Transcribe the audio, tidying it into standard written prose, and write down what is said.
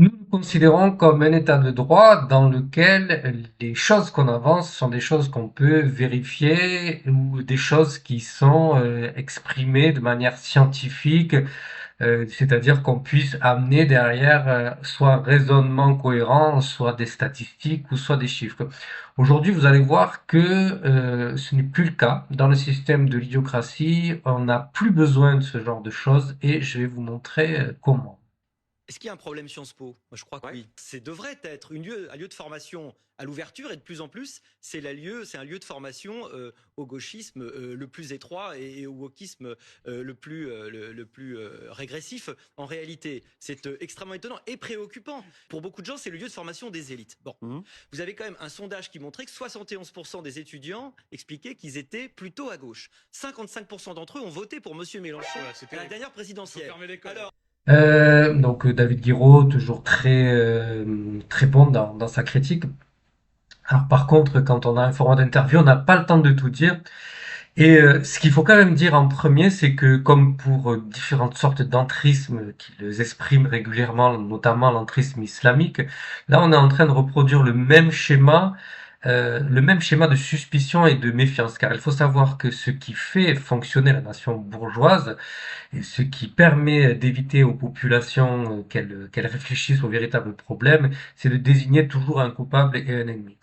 Nous le considérons comme un état de droit dans lequel les choses qu'on avance sont des choses qu'on peut vérifier ou des choses qui sont exprimées de manière scientifique, c'est-à-dire qu'on puisse amener derrière soit un raisonnement cohérent, soit des statistiques ou soit des chiffres. Aujourd'hui, vous allez voir que ce n'est plus le cas. Dans le système de l'idiocratie, on n'a plus besoin de ce genre de choses et je vais vous montrer comment. Est-ce qu'il y a un problème Sciences Po? Moi, je crois que oui. C'est devrait être un lieu de formation à l'ouverture et de plus en plus, c'est un lieu de formation au gauchisme le plus étroit et au wokisme le plus régressif. En réalité, c'est extrêmement étonnant et préoccupant. Pour beaucoup de gens, c'est le lieu de formation des élites. Bon, vous avez quand même un sondage qui montrait que 71% des étudiants expliquaient qu'ils étaient plutôt à gauche. 55% d'entre eux ont voté pour Monsieur Mélenchon à la dernière présidentielle. Alors, Donc David Guiraud, toujours très bon dans sa critique. Alors par contre, quand on a un format d'interview, on n'a pas le temps de tout dire. Et ce qu'il faut quand même dire en premier, c'est que comme pour différentes sortes d'entrismes qu'ils expriment régulièrement, notamment l'entrisme islamique, là on est en train de reproduire le même schéma de suspicion et de méfiance. Car il faut savoir que ce qui fait fonctionner la nation bourgeoise, et ce qui permet d'éviter aux populations qu'elles réfléchissent aux véritables problèmes, c'est de désigner toujours un coupable et un ennemi.